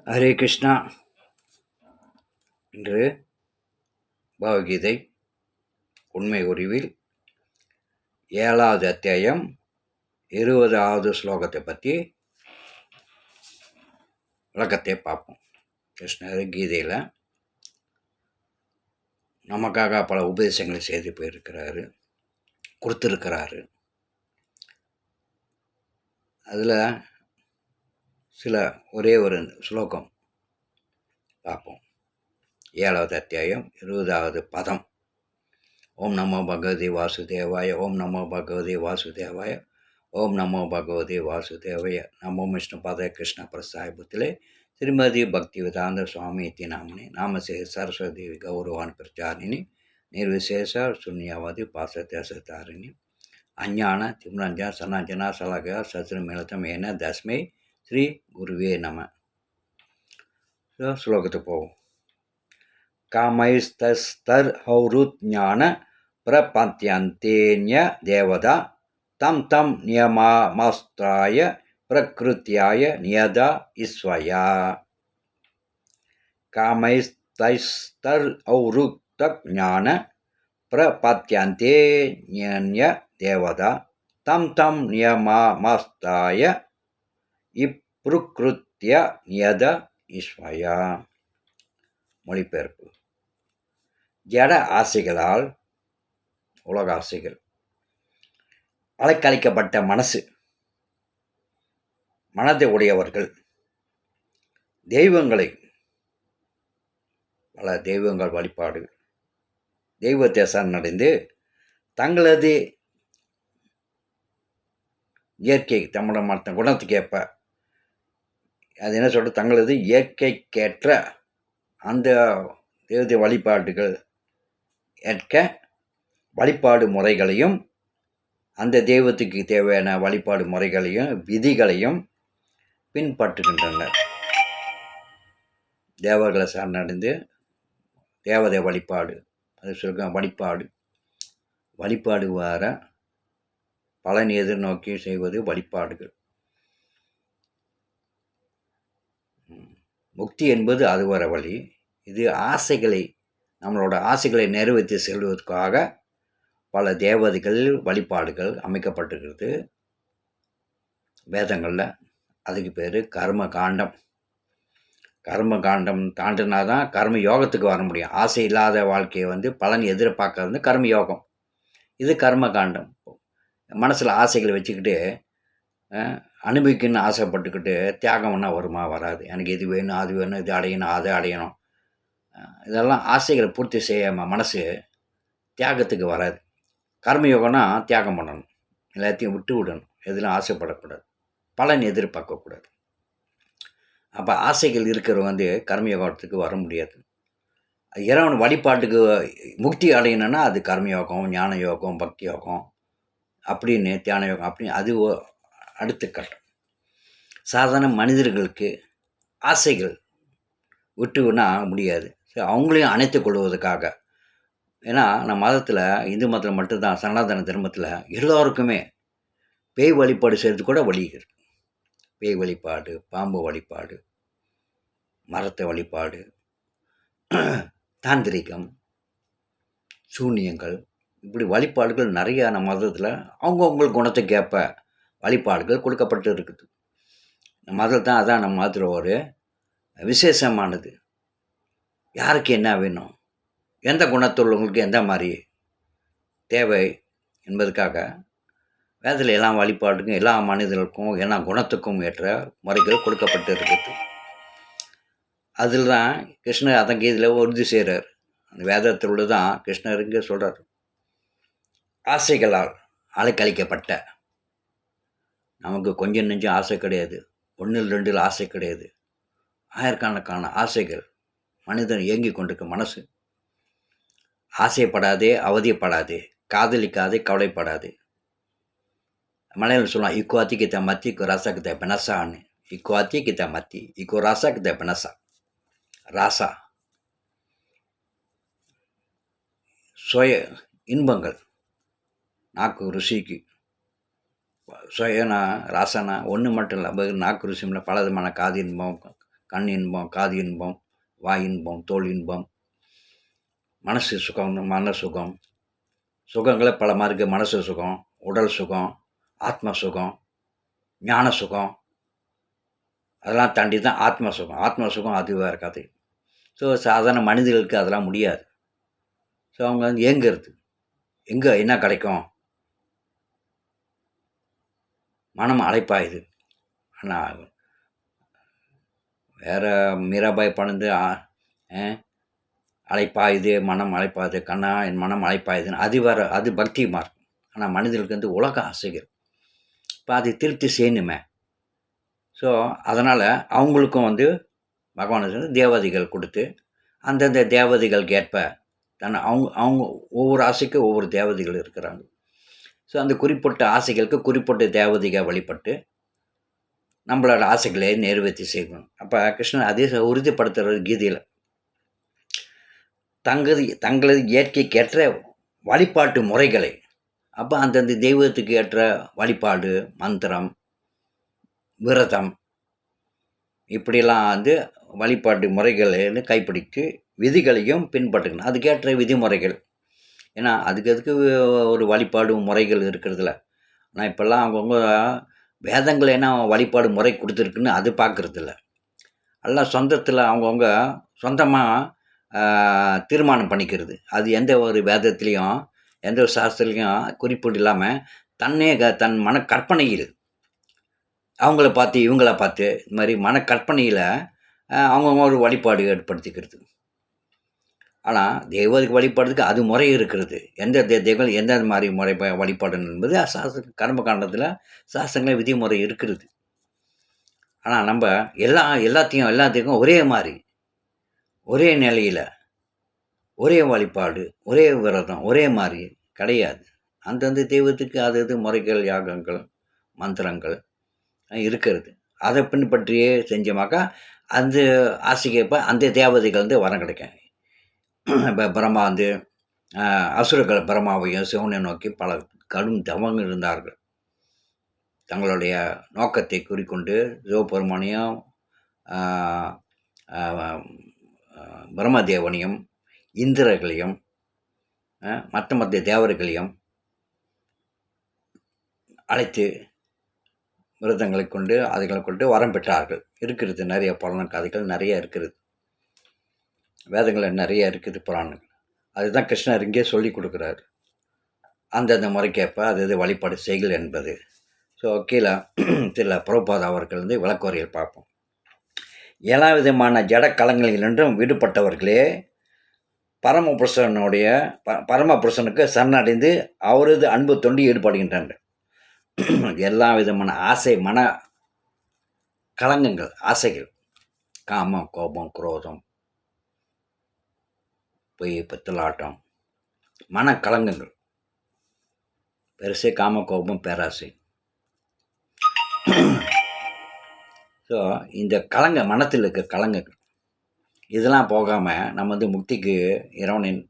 ஹரே கிருஷ்ணா. இன்று பகவத்கீதை உண்மை உருவில் 7வது அத்தியாயம் 20வது ஸ்லோகத்தை பற்றி விளக்கத்தை பார்ப்போம். கிருஷ்ணர் கீதையில் நமக்காக பல உபதேசங்களை செய்து போயிருக்கிறாரு, கொடுத்துருக்கிறாரு. அதில் சில ஒரே ஒரு ஸ்லோகம் பார்ப்போம். 7வது அத்தியாயம் 20வது பதம். ஓம் நமோ பகவதி வாசுதேவாய, ஓம் நமோ பகவதி வாசுதேவாய, ஓம் நமோ பகவதி வாசுதேவாய, நமோ விஷ்ணு பாத கிருஷ்ண பிரசாய புத்திலே ஸ்ரீமதி பக்தி வேதாந்த சுவாமி இத்தி நாமனி நாமசே சரஸ்வதி கௌரவான் பிரச்சாரிணி நிர்விசேஷ சூன்யவாதி பாசத்தேசத்தாரிணி அஞ்ஞான திம்ரஞ்சா சனாஞ்சனா சலகா சத்ருமிலதம் ஏன தஸ்மை ஸ்ரீ குருவே நம. ஸ்லோகத்துக்கு போவோம். காமைஸ்தஸ்தர்ஹௌருஞான பிரபத்யந்தேன்ய தேவதா தம் தம் நியமாஸ்தாய பிரகிருத்தியாய நியதா ஈஸ்வயா. காமைஸ்தஸ்தர்ஹௌருஞான பிரபத்யந்தேன்ய தேவதா தம் தம் நியமாஸ்தாய இப்ருக்ருத்ய நியதா ஈஸ்வயா. மொழிபெயர்ப்பு. ஜட ஆசைகளால், உலக ஆசைகள், அலைக்கழிக்கப்பட்ட மனதை உடையவர்கள் தெய்வங்களை, பல தெய்வங்கள் வழிபாடு, தெய்வத்தை சரணடைந்து தங்களது இயற்கை தமிழ மற்ற குணத்துக்கு ஏற்ப, அது என்ன சொல்கிறது, தங்களது இயற்கைக்கேற்ற அந்த தெய்வ வழிபாடுகள் ஏற்க வழிபாடு முறைகளையும், அந்த தெய்வத்துக்கு தேவையான வழிபாடு முறைகளையும் விதிகளையும் பின்பற்றுகின்றனர். தேவர்களை சார்ந்தடைந்து தேவதை வழிபாடு, அது சொல்ல வழிபாடு வர பலன் எதிர்நோக்கி செய்வது வழிபாடுகள். முக்தி என்பது அது வர வழி. இது ஆசைகளை, நம்மளோட ஆசைகளை நிறைவேற்றி செல்வதற்காக பல தேவதைகள் வழிபாடுகள் அமைக்கப்பட்டிருக்கிறது வேதங்களில். அதுக்கு பேர் கர்ம காண்டம். கர்ம காண்டம் தாண்டினா தான் கர்ம யோகத்துக்கு வர முடியும். ஆசை இல்லாத வாழ்க்கையை பலன் எதிர்பார்க்கறது கர்ம யோகம். இது கர்ம காண்டம். மனசில் ஆசைகளை வச்சுக்கிட்டு அனுபவிக்கணும்னு ஆசைப்பட்டுக்கிட்டு தியாகம் பண்ணால் வருமா? வராது. எனக்கு இது வேணும், அது வேணும், இது அடையணும், அதை அடையணும், இதெல்லாம் ஆசைகளை பூர்த்தி செய்யாமல் மனசு தியாகத்துக்கு வராது. கர்மயோகம்னா தியாகம் பண்ணணும், எல்லாத்தையும் விட்டு விடணும், எதுவும் ஆசைப்படக்கூடாது, பலன் எதிர்பார்க்கக்கூடாது. அப்போ ஆசைகள் இருக்கிறவங்க கர்மயோகத்துக்கு வர முடியாது. இறைவன் வழிபாட்டுக்கு முக்தி அடையணும்னா அது கர்மயோகம், ஞான யோகம், பக்தி யோகம் அப்படின்னு, தியான யோகம் அப்படின்னு, அது அடுத்த கட்டம். சாதாரண மனிதர்களுக்கு ஆசைகள் விட்டுனா முடியாது. அவங்களையும் அணைத்து கொள்வதற்காக, ஏன்னா நம்ம மதத்தில், இந்து மதத்தில் மட்டும்தான், சனாதன தர்மத்தில் எல்லோருக்குமே பேய் வழிபாடு செய்கிறது கூட வழிகிறது. பேய் வழிபாடு, பாம்பு வழிபாடு, மரத்தை வழிபாடு, தாந்திரிகம், சூனியங்கள், இப்படி வழிபாடுகள் நிறையா நம்ம மதத்தில் அவங்கவுங்களுக்கு குணத்துக்கு ஏற்ப வழிபாடுகள் கொடுக்கப்பட்டு இருக்குது. மதம் தான், அதான் நம்ம மதத்தில் ஒரு விசேஷமானது. யாருக்கு என்ன வேணும், எந்த குணத்துள்ளவங்களுக்கு எந்த மாதிரி தேவை என்பதுக்காக வேதத்தில் எல்லா வழிபாடுக்கும், எல்லா மனிதர்களுக்கும், எல்லா குணத்துக்கும் ஏற்ற முறைகள் கொடுக்கப்பட்டு இருக்குது. அதில் தான் கிருஷ்ணர் அதன் கீதில் உறுதி செய்கிறார். அந்த வேதத்தில் தான் கிருஷ்ணர் இங்கே சொல்கிறார், ஆசைகளால் அலைக்கழிக்கப்பட்ட, நமக்கு கொஞ்சம் நெஞ்சம் ஆசை கிடையாது, 1-2 ஆசை கிடையாது, ஆயிரக்கணக்கான ஆசைகள் மனிதன் இயங்கி கொண்டிருக்க மனசு. ஆசைப்படாதே, அவதியப்படாதே, காதலிக்காதே, கவலைப்படாதே. மலையாளம் சொல்லலாம், இக்கோ அத்தி கிட்ட மத்தி, இக்கோ ராசா கிட்ட பெனசான்னு. இக்கோ அத்தி கிட்ட மத்தி, இக்கோ ராசா கிட்ட பெனசா. ராசா சுய இன்பங்கள், நாக்கு ருசிக்கு. சுயனா ராசனா ஒன்று மட்டும் இல்லை, நாக்கு ருசியில் பல விதமான காது இன்பம், கண் இன்பம், காது இன்பம், வாய் இன்பம், தோல் இன்பம், மனசு சுகம், மன சுகம். சுகங்களே பல மாதிரி இருக்குது. மனசு சுகம், உடல் சுகம், ஆத்ம சுகம், ஞான சுகம். அதெல்லாம் தாண்டி தான் ஆத்ம சுகம். ஆத்ம சுகம் அது வேறு கதை. ஸோ சாதாரண மனிதர்களுக்கு அதெல்லாம் முடியாது. ஸோ அவங்க வந்து ஏங்குறது, எங்கே என்ன கிடைக்கும், மனம் அலைப்பாயுது. ஆனால் வேறு மீராபாய் பண்ணுது அலைப்பாயுது, மனம் அலைப்பாயுது, கண்ணா என் மனம் அலைப்பாயுதுன்னு அது வேறு, அது பக்தி மார்க்கம். ஆனால் மனிதர்களுக்கு வந்து உலக ஆசைகள். இப்போ அதை திருப்தி செய்யணுமே. ஸோ அதனால் அவங்களுக்கும் வந்து பகவான் வந்து தேவதைகள் கொடுத்து அந்தந்த தேவதைகளுக்கு ஏற்ப அவங்க அவங்க ஒவ்வொரு ஆசைக்கும் ஒவ்வொரு தேவதைகள் இருக்கிறாங்க. ஸோ அந்த குறிப்பிட்ட ஆசைகளுக்கு குறிப்பிட்ட தேவதைகள் வழிபட்டு நம்மளோட ஆசைகளை நிறைவேற்றி செய்யணும். அப்போ கிருஷ்ணன் அதே உறுதிப்படுத்துகிறது கீதையில். தங்களது இயற்கைக்கேற்ற வழிபாட்டு முறைகளை, அப்போ அந்தந்த தெய்வத்துக்கு ஏற்ற வழிபாடு, மந்திரம், விரதம், இப்படிலாம் வந்து வழிபாட்டு முறைகளை கைப்பிடித்து விதிகளையும் பின்பற்றுக்கணும். அதுக்கேற்ற விதிமுறைகள். ஏன்னா அதுக்கு ஒரு வழிபாடு முறைகள் இருக்கிறதுல. ஆனால் இப்போல்லாம் அவங்கவுங்க வேதங்கள் என்ன வழிபாடு முறை கொடுத்துருக்குன்னு அது பார்க்குறதில்ல. எல்லாம் சொந்தத்தில் அவங்கவுங்க சொந்தமாக தீர்மானம் பண்ணிக்கிறது. அது எந்த ஒரு வேதத்துலேயும் எந்த ஒரு சாஸ்திரத்துலேயும் குறிப்பீடு இல்லாமல் தன் மன கற்பனையில் அவங்கள பார்த்து இவங்கள பார்த்து இது மாதிரி மனக்கற்பனையில் அவங்கவுங்க ஒரு வழிபாடு ஏற்படுத்திக்கிறது. ஆனால் தெய்வத்துக்கு வழிபாடுறதுக்கு அது முறை இருக்கிறது. எந்த தெய்வம் எந்த மாதிரி முறை வழிபாடு என்பது சாஸ்திர கர்ம காண்டத்தில் சாஸ்திரங்கள விதிமுறை இருக்கிறது. ஆனால் நம்ம எல்லாத்துக்கும் ஒரே மாதிரி, ஒரே நிலையில், ஒரே வழிபாடு, ஒரே விரதம், ஒரே மாதிரி கிடையாது. அந்தந்த தெய்வத்துக்கு அது முறைகள், யாகங்கள், மந்திரங்கள் இருக்கிறது. அதை பின்பற்றியே செஞ்சோமாக்கா அந்த ஆசைக்கப்போ அந்த தேவதைகள் வந்து வரம் கிடைக்கும். இப்போ பிரம்மா வந்து அசுரர்கள் பிரம்மாவையும் சிவனை நோக்கி பல கடும் தவங்கள் இருந்தார்கள். தங்களுடைய நோக்கத்தை குறிக்கொண்டு சிவபெருமானையும் பிரம்மதேவனையும் இந்திரர்களையும் மற்ற தேவர்களையும் அழைத்து விரதங்களை கொண்டு அதுகளை கொண்டு வரம் பெற்றார்கள். இருக்கிறது நிறைய புராண கதைகள் நிறைய இருக்கிறது. வேதங்கள் நிறைய இருக்குது, புராணங்கள். அதுதான் கிருஷ்ணர் இங்கே சொல்லி கொடுக்குறாரு. அந்தந்த முறைக்கேற்ப அது வழிபாடு செய்கள் என்பது. ஸோ கீழே சில பிரபுபாதா அவர்கள் வந்து விளக்குறையில் பார்ப்போம். எல்லா விதமான ஜடக்கலங்களிலின்றும் விடுபட்டவர்களே பரமபுருஷனுக்கு சரணடைந்து அவரது அன்பு தொண்டி ஈடுபடுகின்றனர். எல்லா விதமான ஆசை, மன கலங்கங்கள், ஆசைகள், காமம், கோபம், குரோதம், பொய், பித்தலாட்டம், மனக்கலங்கங்கள், பெருசே காம, கோபம், பேராசை. ஸோ இந்த மனத்தில் இருக்க கலங்கங்கள் இதெல்லாம் போகாமல் நம்ம வந்து முக்திக்கு இறைவனின்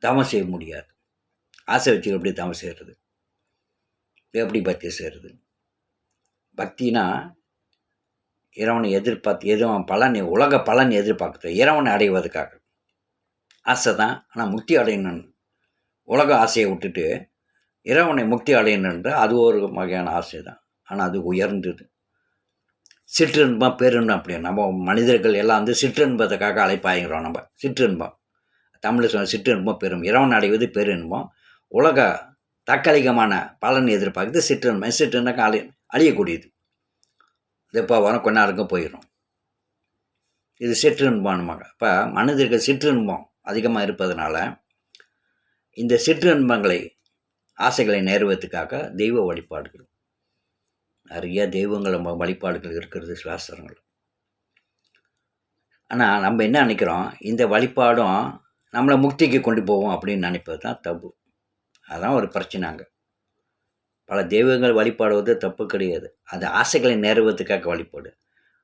தவம் செய்ய முடியாது. ஆசை வச்சு எப்படி தவம் செய்கிறது, எப்படி பக்தி செய்கிறது? பக்தினா இறைவனை எதிர்பார்த்து எதுவும் உலக பலன் எதிர்பார்க்குறது, இறைவனை அடைவதற்காக ஆசை தான். ஆனால் முக்தி அடையணும்னு உலக ஆசையை விட்டுட்டு இறைவனை முக்தி அடையணுன்ற அது ஒரு வகையான ஆசை தான். ஆனால் அது உயர்ந்தது. சிற்றின்பம், பேரின்பம். அப்படியே நம்ம மனிதர்கள் எல்லாம் வந்து சிற்றின்பத்துக்காக அழைப்பாயிங்கிறோம். நம்ம சிற்றின்பம், தமிழில் சொன்ன சிற்றின்பம் பெரும், இறைவன் அடைவது பேரின்பம். உலக தற்காலிகமான பலன் எதிர்பார்க்குறது சிற்றின்பம். சிற்றின்பம் அழியக்கூடியது. இது இப்போ வரும் கொஞ்ச நேரக்கும் போயிடும். இது சிற்றின்பமாக. இப்போ மனிதர்கள் சிற்றின்பம் அதிகமாக இருப்பதனால இந்த சிற்றின்பங்களை, ஆசைகளை நிறைவேற்றுக்காக தெய்வ வழிபாடுகள், நிறைய தெய்வங்கள் வழிபாடுகள் இருக்கிறது சாஸ்திரங்கள். ஆனால் நம்ம என்ன நினைக்கிறோம், இந்த வழிபாடும் நம்மளை முக்திக்கு கொண்டு போவோம் அப்படின்னு நினைப்பது தான் தப்பு. அதுதான் ஒரு பிரச்சனைங்க. பல தெய்வங்கள் வழிபாடுவது தப்பு கிடையாது. அது ஆசைகளை நிறைவேற்றுக்காக வழிபாடு.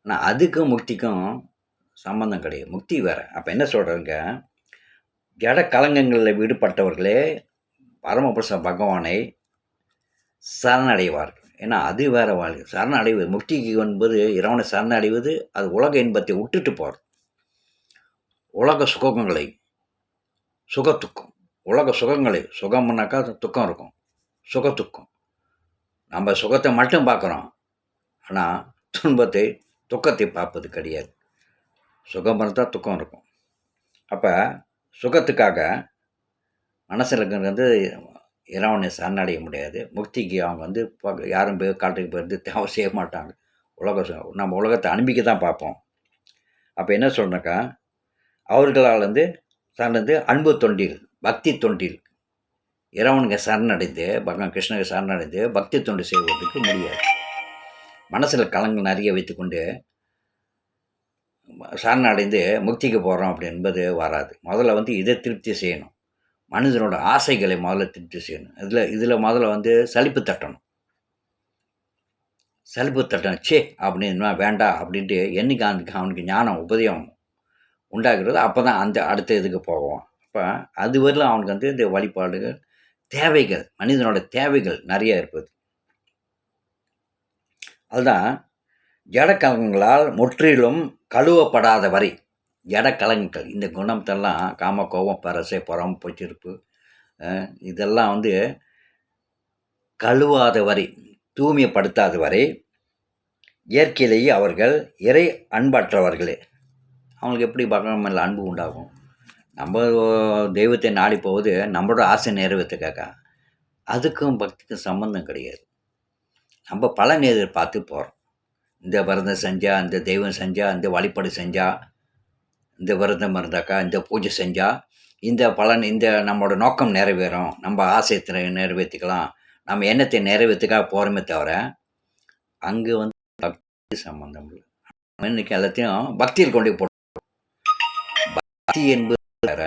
ஆனால் அதுக்கும் முக்திக்கும் சம்பந்தம் கிடையாது. முக்தி வேறு. அப்போ என்ன சொல்கிறேங்க, ஜட கலங்கங்களில் விடுபட்டவர்களே பரமபுருஷ பகவானை சரணடைவார்கள். ஏன்னா அது வேறு வாழ்க்கை. சரணடைவது முக்திக்கு என்பது இறைவனை சரணடைவது, அது உலக இன்பத்தை விட்டுட்டு போகிறது. உலக சுகங்களை சுகத்துக்கும் உலக சுகங்களை சுகம்னாக்கா துக்கம் இருக்கும். சுகத்துக்கும் நம்ம சுகத்தை மட்டும் பார்க்குறோம். ஆனால் துன்பத்தை துக்கத்தை பார்ப்பது கிடையாது. சுகம் இருந்தால் துக்கம் இருக்கும். அப்போ சுகத்துக்காக மனசில் இருக்கிறது இறைவனை சரணடைய முடியாது. முக்திக்கு அவங்க வந்து யாரும் போய் காட்டுக்கு போயிருந்து தேவை செய்ய மாட்டாங்க. நம்ம உலகத்தை அனுப்பிக்க தான் பார்ப்போம். அப்போ என்ன சொல்கிறேன்னாக்கா, அவர்களால் வந்து சரணடைந்து அன்பு தொண்டில் பக்தி தொண்டில் இறைவனுக்கு சரணடைந்து பகவான் கிருஷ்ணனுக்கு சரணடைந்து பக்தி தொண்டு செய்வதற்கு முடியாது. மனசில் கலங்கள் நிறைய வைத்துக்கொண்டு சரணடைந்து முக்திக்கு போகிறோம் அப்படி என்பது வராது. முதல்ல வந்து இதை திருப்தி செய்யணும். மனிதனோட ஆசைகளை முதல்ல திருப்தி செய்யணும். இதில் முதல்ல வந்து சலிப்பு தட்டணும். சே அப்படின்னா வேண்டாம் அப்படின்ட்டு என்னைக்கு அவனுக்கு ஞானம் உபதேசம் உண்டாகிறது, அப்போ தான் அந்த அடுத்த இதுக்கு போவான். அப்போ அது வரலும் அவனுக்கு வந்து இந்த வழிபாடுகள் தேவைகள், மனிதனோட தேவைகள் நிறைய இருப்பது. அதுதான் ஜடக்கலங்களால் முற்றிலும் கழுவப்படாத வரை, ஜடக்கலங்கள் இந்த குணத்தெல்லாம் காம கோபம் பரசை புறம் பொச்சிருப்பு இதெல்லாம் வந்து கழுவாத வரை, தூய்மைப்படுத்தாத வரை இயற்கையிலேயே அவர்கள் இறை அன்பற்றவர்களே. அவங்களுக்கு எப்படி பகவான் மேலே அன்பு உண்டாகும்? நம்ம தெய்வத்தை நாடி போவது நம்மளோட ஆசை நிறைவேற்றுக்காக. அதுக்கும் பக்திக்கும் சம்மந்தம் கிடையாது. நம்ம பலன் எதிர்பார்த்து போகிறோம். இந்த விரதம் செஞ்சால், இந்த தெய்வம் செஞ்சால், இந்த வழிபாடு செஞ்சால், இந்த விரதம் இருந்தாக்கா, இந்த பூஜை செஞ்சால் இந்த பலன், இந்த நம்மளோட நோக்கம் நிறைவேறும், நம்ம ஆசையத்தை நிறைவேற்றிக்கலாம், நம்ம எண்ணத்தை நிறைவேற்றுக்காக போகிறோமே தவிர அங்கே வந்து பக்தி சம்மந்தம் இல்லை. இன்னைக்கு எல்லாத்தையும் பக்தியில் கொண்டு போட்டு, பக்தி என்பது வேற,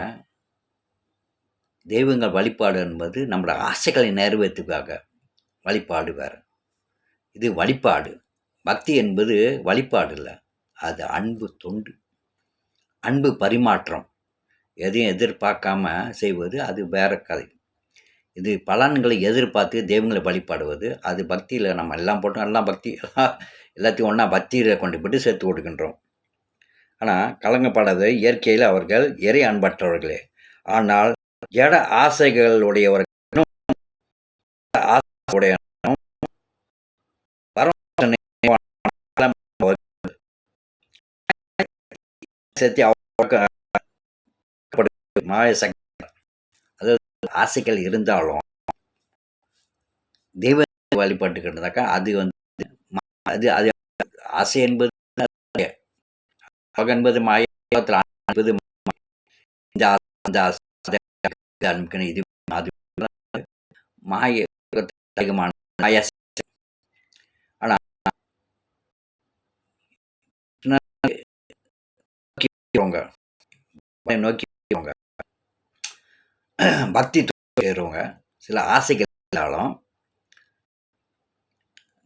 தெய்வங்கள் வழிபாடு என்பது நம்மளோட ஆசைகளை நிறைவேற்றுக்காக வழிபாடு வேறு. இது வழிபாடு. பக்தி என்பது வழிபாடு இல்லை, அது அன்பு தொண்டு, அன்பு பரிமாற்றம். எதையும் எதிர்பார்க்காம செய்வது அது வேற கதை. இது பலன்களை எதிர்பார்த்து தெய்வங்களை வழிபாடுவது அது பக்தியில். நம்ம எல்லாம் போட்டோம், எல்லாம் பக்தி, எல்லாத்தையும் ஒன்றா பக்தியில் கொண்டு போய்ட்டு சேர்த்து கொடுக்கின்றோம். ஆனால் கலங்கப்படாத இயற்கையில் அவர்கள் இறை அன்பற்றவர்களே. ஆனால் ஜட ஆசைகளுடையவர்களும் மாய சக்தி, அதாவது ஆசைகள் இருந்தாலும் தெய்வ வழிபட்டுக்கிட்டதாக்கா அது வந்து அது அது ஆசை என்பது என்பது மாய என்பது இந்த இது அது மாய அதிகமான மாய. ஆனால் நோக்கி பக்தி செய்கிறவங்க சில ஆசைகள் இருந்தாலும்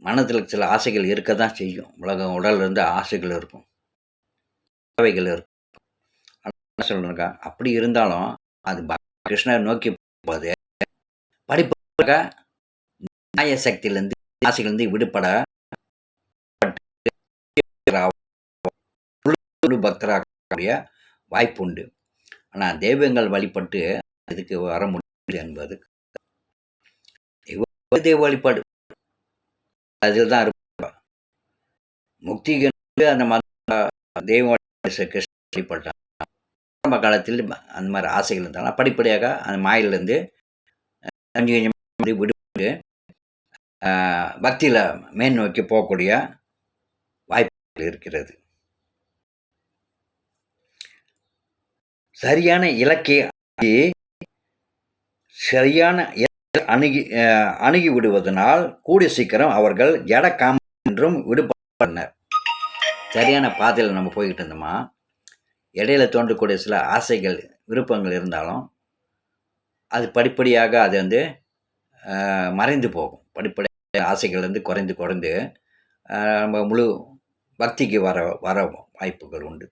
மனத்தில் சில ஆசைகள் இருக்க தான் செய்யும். உடல்ல இருந்து ஆசைகள் இருக்கும், தேவைகள் இருக்கும். என்ன சொல்றேன்க்கா, அப்படி இருந்தாலும் அது கிருஷ்ணர் நோக்கி போது படிப்பாக நியாய சக்தியிலேருந்து ஆசைகளிலிருந்து விடுபட பக்தராகக்கூடிய வாய்ப்பு உண்டு. ஆனால் தெய்வங்கள் வழிபட்டு இதுக்கு வர முடியாது என்பது தெய்வ வழிபாடு. அதில் தான் இருப்பா முக்திக்கு. அந்த மாதிரி தெய்வ கிருஷ்ண வழிபட்டாங்க. ஆரம்ப காலத்தில் அந்த மாதிரி ஆசைகள் இருந்தாலும் படிப்படியாக அந்த மாயிலிருந்து கொஞ்சம் கொஞ்சம் விடுபட்டு பக்தியில் மேல் நோக்கி போகக்கூடிய வாய்ப்புகள் இருக்கிறது. சரியான இலக்கை சரியான அணுகி விடுவதனால் கூடிய சீக்கிரம் அவர்கள் ஜட காமம் என்றும் விடுபட்டனர். சரியான பாதையில் நம்ம போய்கிட்டு இருந்தோமா, இடையில தோன்றக்கூடிய சில ஆசைகள் விருப்பங்கள் இருந்தாலும் அது படிப்படியாக அது வந்து மறைந்து போகும். படிப்படியாக ஆசைகள் வந்து குறைந்து நம்ம முழு பக்திக்கு வர வாய்ப்புகள் உண்டு.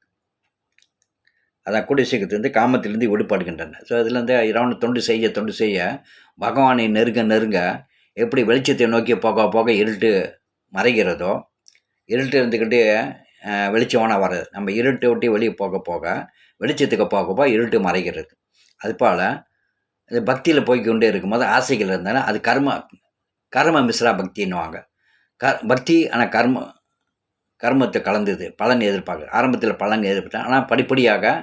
அதான் கூடிய சீக்கிரத்துலேருந்து காமத்திலேருந்து விடுபடுகின்றன. ஸோ இதுலேருந்து இறைவனை தொண்டு செய்ய பகவானை நெருங்க எப்படி வெளிச்சத்தை நோக்கி போக போக இருட்டு மறைகிறதோ, இருட்டு இருந்துக்கிட்டு வெளிச்சமான வர்றது, நம்ம இருட்டை விட்டு வெளியே போக போக வெளிச்சத்துக்கு போக போக இருட்டு மறைகிறது. அதுபோல் இது பக்தியில் போய்க்கொண்டே இருக்கும்போது ஆசைகள் இருந்தாலும் அது கர்ம மிஸ்ரா பக்தின்னுவாங்க. பக்தி ஆனால் கர்மத்தை கலந்தது, பலன் எதிர்பார்க்க ஆரம்பத்தில் பலன் எதிர்பார்த்தேன். ஆனால் படிப்படியாக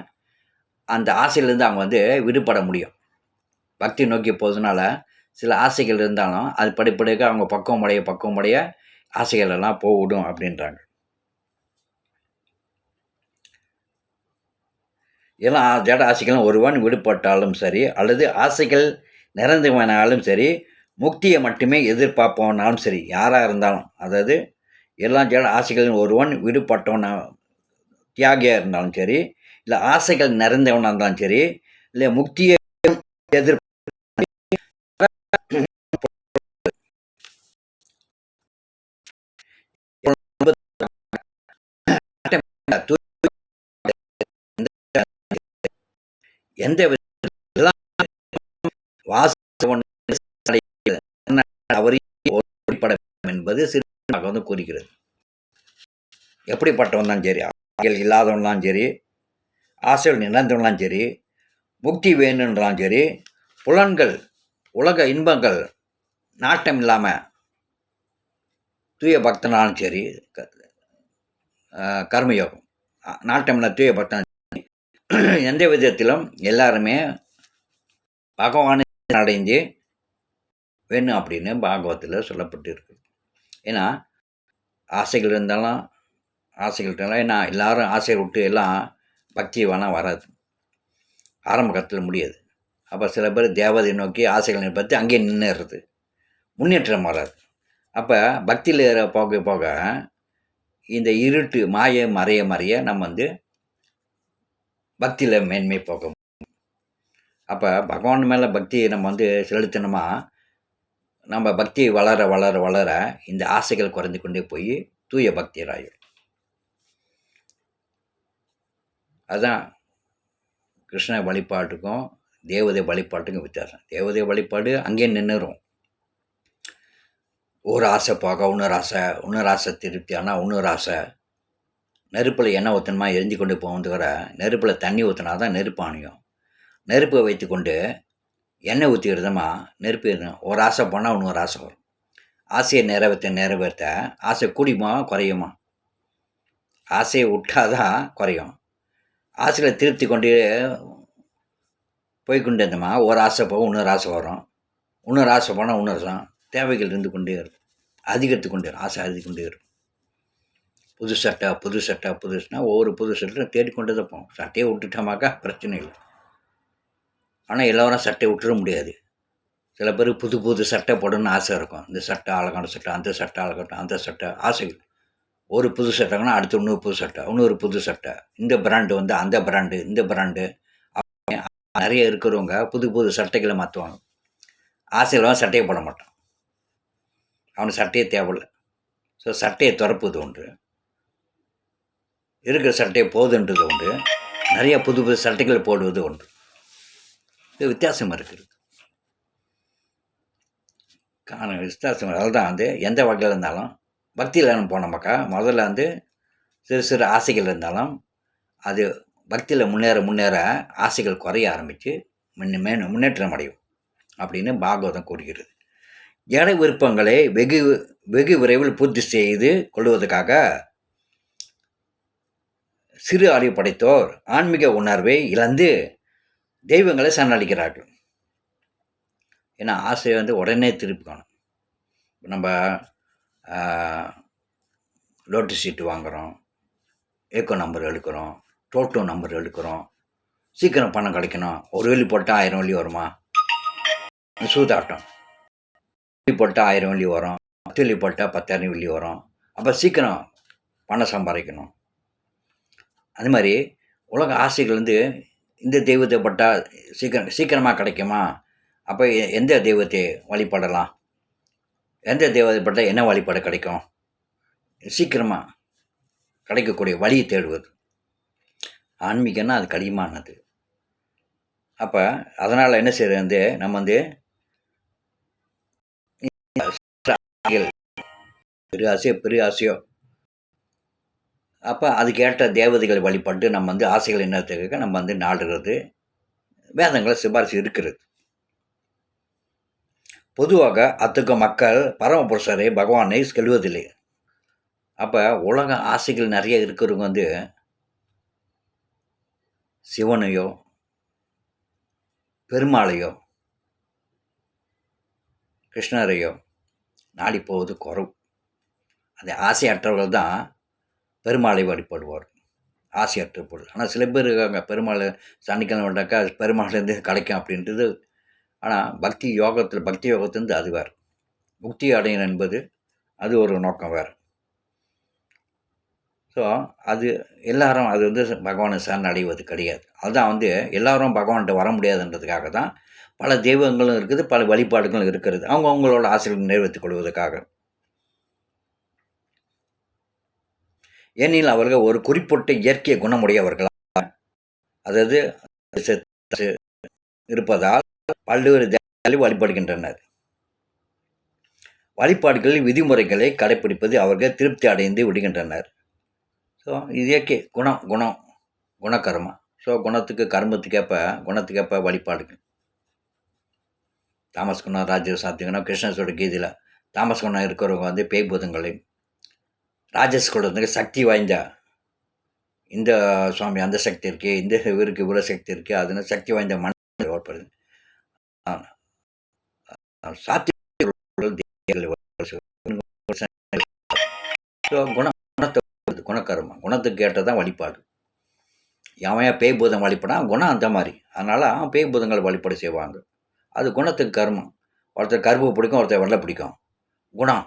அந்த ஆசையிலேருந்து அவங்க வந்து விடுபட முடியும். பக்தி நோக்கி போகிறதுனால சில ஆசைகள் இருந்தாலும் அது படிப்படியாக அவங்க பக்குவம் அடைய ஆசைகள் எல்லாம் போவிடும் அப்படின்றாங்க. எல்லா ஜட ஆசைகளும் ஒருவன் விடுபட்டாலும் சரி, அல்லது ஆசைகள் நிறைந்தவனாலும் சரி, முக்தியை மட்டுமே எதிர்பார்ப்பவனாலும் சரி, யாராக இருந்தாலும், அதாவது எல்லா ஜட ஆசைகளும் ஒருவன் விடுபட்டவனா தியாகியாக இருந்தாலும் சரி, இல்லை ஆசைகள் நிறைந்தவனாக இருந்தாலும் சரி, இல்லை முக்தியை எதிர் எந்த என்பது சிறுமாக வந்து கூறுகிறது. எப்படிப்பட்டவன் தான் சரி, ஆசைகள் இல்லாதவன்லாம் சரி, ஆசைகள் நிறைந்தவன்லாம் சரி, முக்தி வேணுன்றாலும் சரி, புலன்கள் உலக இன்பங்கள் நாட்டம் இல்லாமல் தூய பக்தனாலும் சரி, கர்மயோகம் நாட்டம்னா தூய பக்தன் எந்த விதத்திலும் எல்லாருமே பகவானை அடைந்து வேணும் அப்படின்னு பாகவத்தில் சொல்லப்பட்டு இருக்குது. ஏன்னா ஆசைகள் இருந்தாலும் ஏன்னா எல்லாரும் ஆசையை விட்டு எல்லாம் பக்தி வேணால் வராது, ஆரம்ப கட்டத்தில் முடியாது. அப்போ சில பேர் தேவதை நோக்கி ஆசைகளை பற்றி அங்கேயே நின்றுறது, முன்னேற்றம் வராது. அப்போ பக்தியில் போக போக இந்த இருட்டு மாய மறைய நம்ம வந்து பக்தியில் மேன்மை போக முடியும். அப்போ பகவான் மேலே பக்தி நம்ம வந்து செலுத்தினோமா, நம்ம பக்தி வளர வளர வளர இந்த ஆசைகள் குறைந்து கொண்டே போய் தூய பக்தியராகும். அதுதான் கிருஷ்ண வழிபாட்டுக்கும் தேவதை வழிபாட்டுக்கும் வித்தியாசம். தேவதை வழிபாடு அங்கேயே நின்றுரும். ஒரு ஆசை போக இன்னொரு ஆசை திருப்தி, ஆனால் இன்னொரு ஆசை நெருப்பில் எண்ணெய் ஊற்றணுமா எரிஞ்சு கொண்டு போகுது வர, நெருப்பில் தண்ணி ஊற்றினா தான் நெருப்பு அணியும். நெருப்பை வைத்து கொண்டு எண்ணெய் ஊற்றிக்கிறதுமா நெருப்பு எதுவும் ஒரு ஆசை போனால் இன்னொரு ஆசை வரும். ஆசையை நிறைவேற்ற ஆசை கூடியுமா குறையுமா? ஆசையை விட்டாதான் குறையும். ஆசையில் திருப்தி கொண்டு போய்கொண்டு இருந்தோமா ஒரு ஆசை போக இன்னொரு ஆசை வரும், இன்னொரு ஆசை போனால் இன்னொரு தேவைகள் இருந்து கொண்டே இருக்கும், அதிகரித்து கொண்டே இருக்கும், ஆசை அதிக கொண்டே இருக்கும். புது சட்டை புதுசுனா ஒவ்வொரு புது சட்டை தேடிக்கொண்டு தான் போகும். சட்டையை விட்டுட்டோமாக்கா பிரச்சனை இல்லை. ஆனால் எல்லோரும் சட்டையை விட்டுற முடியாது. சில பேர் புது சட்டை போடணும்னு ஆசை இருக்கும். இந்த சட்டை அழகான சட்டை, அந்த சட்டை அழகாட்டும், அந்த சட்டை ஆசைகள். ஒரு புது சட்டைங்கன்னா அடுத்து இன்னொரு புது சட்டை, இந்த பிராண்டு வந்து அந்த பிராண்டு, இந்த பிராண்டு. நிறைய இருக்கிறவங்க புது சட்டைகளை மாற்றுவாங்க. ஆசையில் சட்டையை போட மாட்டான், அவனுக்கு சட்டையே தேவையில்லை. ஸோ சட்டையை துறப்புது உண்டு, இருக்கிற சட்டையை போதுன்றது உண்டு, நிறைய புது சட்டைகள் போடுவது உண்டு. இது வித்தியாசமாக இருக்குது. வித்தியாசம். அதுதான் வந்து எந்த வகையில் இருந்தாலும் பக்தியில் போனோம்னாக்கா முதல்ல வந்து சிறு ஆசைகள் இருந்தாலும் அது பக்தியில் முன்னேற ஆசைகள் குறைய ஆரம்பித்து முன்னேற்றம் அடையும் அப்படின்னு பாகவதம் கூறுகிறது. ஜட விருப்பங்களை வெகு விரைவில் பூர்த்தி செய்து கொள்வதற்காக சிறு அறிவு படைத்தோர் ஆன்மீக உணர்வை இழந்து தெய்வங்களை சரணளிக்கிறார்கள். ஏன்னா ஆசையை வந்து உடனே திருப்பி காணும். நம்ம லோட்டு சீட்டு வாங்குகிறோம், ஏக்கோ நம்பர் எடுக்கிறோம், டோட்டோ நம்பர் எடுக்கிறோம், சீக்கிரம் பணம் கிடைக்கணும், ஒரு வெள்ளி போட்டால் 1000 வெள்ளி வருமா, சூதாட்டம் போட்டால் 1000 வெள்ளி வரும், 10 வெள்ளி போட்டால் 10,000 வெள்ளி வரும். அப்போ சீக்கிரம் பணம் சம்பாதிக்கணும். அது மாதிரி உலக ஆசைகள் வந்து இந்த தெய்வத்தை பட்டால் சீக்கிரமாக கிடைக்குமா, அப்போ எந்த தெய்வத்தை வழிபடலாம், எந்த தெய்வத்தை பட்டால் என்ன வழிபாடு கிடைக்கும், சீக்கிரமாக கிடைக்கக்கூடிய வழியை தேடுவது. ஆன்மீகம்னா அது கடினமானது. அப்போ அதனால் என்ன செய்யறது வந்து நம்ம வந்து பெரிய ஆசையோ பெரிய ஆசையோ அப்போ அதுக்கேற்ற தேவதைகளை வழிபட்டு நம்ம வந்து ஆசைகள் என்னத்துக்கு நம்ம வந்து நாடுறது வேதங்களை சிபாரிசு இருக்கிறது. பொதுவாக அத்தகைய மக்கள் பரமபுருஷரை பகவானை செல்வதில்லை. அப்போ உலக ஆசைகள் நிறைய இருக்கிறவங்க வந்து சிவனையோ பெருமாளையோ கிருஷ்ணரையோ நாடி போவது குறவு. அந்த ஆசையற்றவர்கள் தான் பெருமாளை வழிபடுவார், ஆசையற்ற பொருள். ஆனால் சில பேர் இருக்காங்க, பெருமாள் சனிக்கிழமை விட்டாக்கா பெருமாள்லேருந்து கிடைக்கும் அப்படின்றது. ஆனால் பக்தி யோகத்திலேருந்து அது வேறு. முக்தி அடையணும் என்பது அது ஒரு நோக்கம் வேறு. ஸோ அது எல்லாரும் அது வந்து பகவானை சரணடைவது கிடையாது. அதுதான் வந்து எல்லாரும் பகவான்கிட்ட வர முடியாதுன்றதுக்காக தான் பல தெய்வங்களும் இருக்குது, பல வழிபாடுகளும் இருக்கிறது, அவங்களோட ஆசைகளை நிறைவேற்றிக் கொள்வதற்காக. ஏனெனில் அவர்கள் ஒரு குறிப்பிட்ட இயற்கை குணமுடையவர்களாக, அதாவது இருப்பதால் பல்வேறு தேவர்களை வழிபடுகின்றனர். வழிபாடுகளில் விதிமுறைகளை கடைப்பிடிப்பது அவர்கள் திருப்தி அடைந்து விடுகின்றனர். ஸோ இது இயற்கை குணக்கர்மா. ஸோ குணத்துக்கேற்ப வழிபாடுகள். தாமஸ் குணம், ராஜ சாத்விகனம், கிருஷ்ணசோட கீதையில் தாமஸ் குணம் இருக்கிறவங்க வந்து பேய் பூதங்களையும், ராஜஸ் குணத்துக்கு சக்தி வாய்ந்த இந்த சுவாமி அந்த சக்தி இருக்குது, இந்த இவருக்கு இவ்வளோ சக்தி இருக்குது, அதுன்னு சக்தி வாய்ந்த மனிதர்கள் ஏற்படுது. குணக்கர்மா குணத்துக்கு கேட்டதான் வழிபாடு. அவன் பேய் பூதம் வழிபடான், குணம் அந்த மாதிரி. அதனால் அவன் பேய் பூதங்கள் வழிபாடு செய்வாங்க. அது குணத்துக்கு கர்மம். ஒருத்தர் கருப்பு பிடிக்கும், ஒருத்தர் வெள்ளை பிடிக்கும். குணம்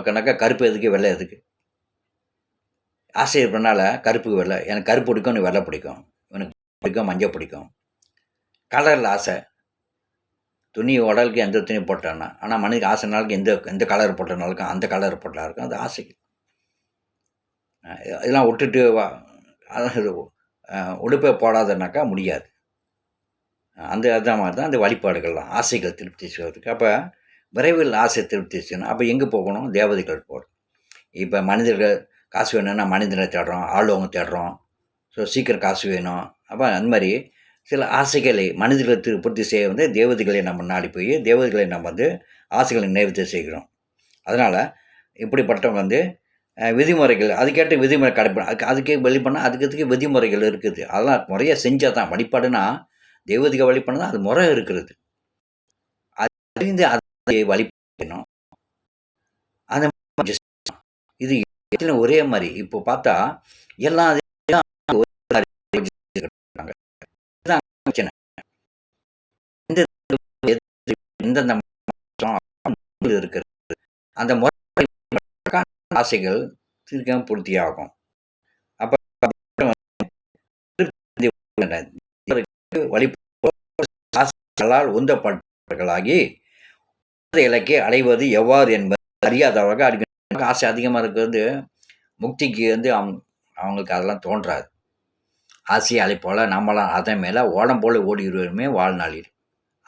கணக்காக கருப்பு எதுக்கு வெள்ளை எதுக்கு? ஆசை இருப்பனால கருப்புக்கு வெள்ளை, எனக்கு கருப்பு பிடிக்கும், எனக்கு வெள்ளை பிடிக்கும், எனக்கு பிடிக்கும், மஞ்சள் பிடிக்கும். கலரில் ஆசை. துணி உடலுக்கு எந்த துணி போட்டான்னா, ஆனால் மனிதனுக்கு ஆசை நாளுக்கு எந்த கலர் போட்டனாலுக்கும் அந்த கலர் போட்டா இருக்கும். அது ஆசைக்கு. இதெல்லாம் விட்டுட்டு உடுப்பை போடாதனாக்கா முடியாது. அதுதான் மாதிரி தான் அந்த வழிபாடுகள்லாம் ஆசைகள் திருப்தி செய்வதற்கு. அப்போ விரைவில் ஆசை திருப்தி செய்யணும். அப்போ எங்கே போகணும்? தேவதைகள் போகணும். இப்போ மனிதர்கள் காசு வேணும்னா மனிதனை தேடுறோம், ஆளுவங்க தேடுறோம். ஸோ சீக்கிரம் காசு வேணும். அப்போ அந்த மாதிரி சில ஆசைகளை மனிதர்களை பூர்த்தி செய்ய வந்து தேவதைகளை நம்ம நாடி போய் தேவதைகளை நம்ம வந்து ஆசைகளை நிறைவேற்றி செய்கிறோம். அதனால் இப்படிப்பட்டவங்க வந்து விதிமுறைகள் அதுக்கேற்ற விதிமுறை கடைப்பிடி அதுக்கே வழிபண்ணால் அதுக்கு விதிமுறைகள் இருக்குது. அதெல்லாம் முறையாக செஞ்சால் தான் வழிபாடுனா தெய்வதிக வழிபாடு தான் அது முறை இருக்கிறது. அறிந்து அதை வழிபடணும். அந்த இது ஒரே மாதிரி இப்போ பார்த்தா எல்லாம் இருக்கிறது. அந்த முறை ஆசைகள் தீர்க்க பூர்த்தியாகும். அப்போ வழிபாடுகளால் உந்தப்பட்டவர்களாகி இலக்கை அடைவது எவ்வாறு என்பது அறியாதவர்கள் ஆசை அதிகமாக இருக்கிறது. முக்திக்கு வந்து அவங்களுக்கு அதெல்லாம் தோன்றாது. ஆசையை அலை போல நம்மளாம் அதன் மேலே ஓடம் போல ஓடிடுவோமே வாழ்நாளில்.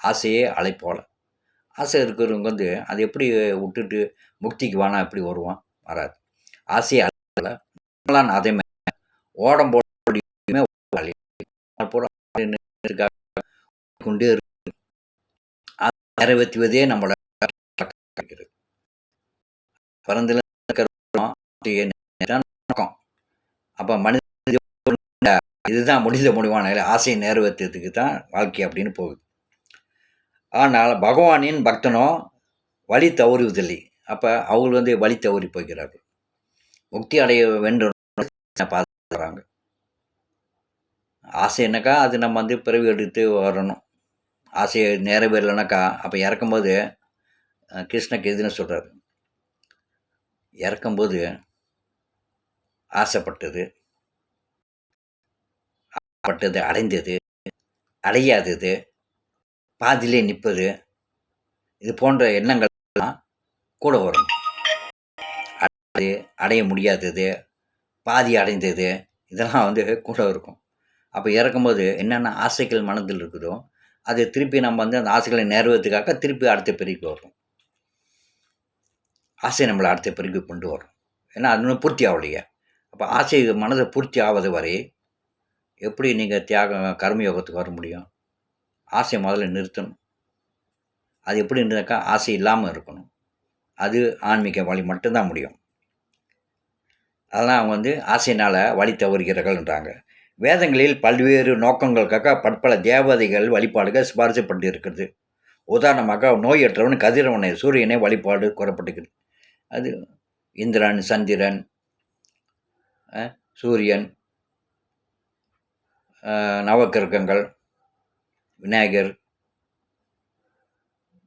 ஆசையே அலை போல. ஆசை இருக்கிறவங்க வந்து அது எப்படி விட்டுட்டு முக்திக்கு வேணாம் எப்படி வருவான்? வராது. ஆசையை அலை நம்மளாம் அதே மேலே ஓடம் போல ஓடியுமே கொண்டே இருக்கு. நிறைவேற்றுவதே நம்மளோட பிறந்தில நோக்கம். அப்போ மனித இதுதான் முடிவான ஆசையை நிறைவேற்றுறதுக்கு தான் வாழ்க்கை அப்படின்னு போகுது. ஆனால் பகவானின் பக்தனோ வழி தவறுவதில்லை. அப்போ அவங்க வந்து வழி தவறி போகிறார்கள். முக்தி அடைய வேண்டும் பார்த்துறாங்க. ஆசை என்னக்கா அது நம்ம வந்து பிறவி எடுத்து வரணும். ஆசையை நிறைவேறலைனாக்கா அப்போ இறக்கும்போது கிருஷ்ணக்கு எதுன்னு சொல்கிறாரு, இறக்கும்போது ஆசைப்பட்டது அடைந்தது, அடையாதது, பாதியிலே நிற்பது, இது போன்ற எண்ணங்கள்லாம் கூட வரும். அடைய முடியாதது, பாதி அடைந்தது, இதெல்லாம் வந்து கூட இருக்கும். அப்போ இறக்கும்போது என்னென்ன ஆசைகள் மனதில் இருக்குதோ அது திருப்பி நம்ம வந்து அந்த ஆசைகளை நிறைவேற்றுக்காக திருப்பி அடுத்த பிரிவுக்கு வரும். ஆசை நம்மளை அடுத்த பிறகு கொண்டு வரும். ஏன்னா அது இன்னும் பூர்த்தி ஆகலையே. அப்போ ஆசை மனதை பூர்த்தி ஆவது வரை எப்படி நீங்கள் கர்மயோகத்துக்கு வர முடியும்? ஆசையை முதல்ல நிறுத்தணும். அது எப்படி இருந்தாக்கா ஆசை இல்லாமல் இருக்கணும். அது ஆன்மீக வழி மட்டும்தான் முடியும். அதெல்லாம் அவங்க ஆசையினால் வழி தவறுகிறார்கள்ன்றாங்க. வேதங்களில் பல்வேறு நோக்கங்களுக்காக பற்பல தேவதைகள் வழிபாடுகள் சிபாரிசப்பட்டு இருக்கிறது. உதாரணமாக நோயற்றவன் கதிரவனை சூரியனை வழிபாடு கூறப்பட்டிருக்கிறது. அது இந்திரன், சந்திரன், சூரியன், நவக்கிரகங்கள், விநாயகர்,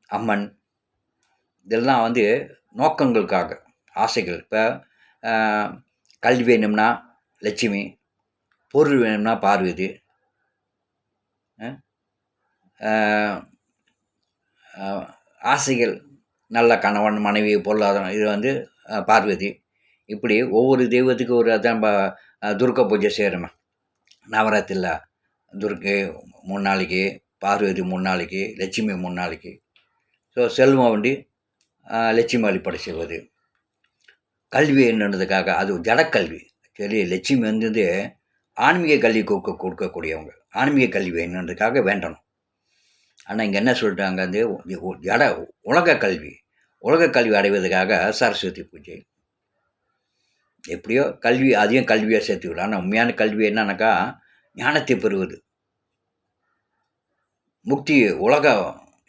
அம்மன், இதெல்லாம் நோக்கங்களுக்காக ஆசைகள். இப்போ கல்வி வேணும்னா லட்சுமி, பொருள் வேணும்னா பார்வதி, ஆசைகள் நல்ல கணவன், மனைவி, பொருளாதாரம், இது பார்வதி. இப்படி ஒவ்வொரு தெய்வத்துக்கு ஒரு அதான் துர்கா பூஜை செய்கிறோமே, நவராத்திரியில் துர்க்கை 3 நாளைக்கு, பார்வதி 3 நாளைக்கு, லட்சுமி 3 நாளைக்கு. ஸோ செல்வம் லட்சுமி வழிபாடு செய்வது. கல்வி என்னன்றதுக்காக அது ஜடக்கல்வி. சரி, லட்சுமி ஆன்மீக கல்வி கொடுக்கக்கூடியவங்க. ஆன்மீக கல்வி என்னன்றதுக்காக வேண்டணும். ஆனால் இங்கே என்ன சொல்லிட்டாங்க, ஜட உலக கல்வி அடைவதற்காக சரஸ்வதி பூஜை. எப்படியோ கல்வி அதையும் கல்வியாக சேர்த்துக்கிடும். ஆனால் உண்மையான கல்வி என்னன்னாக்கா ஞானத்தை பெறுவது, முக்தி,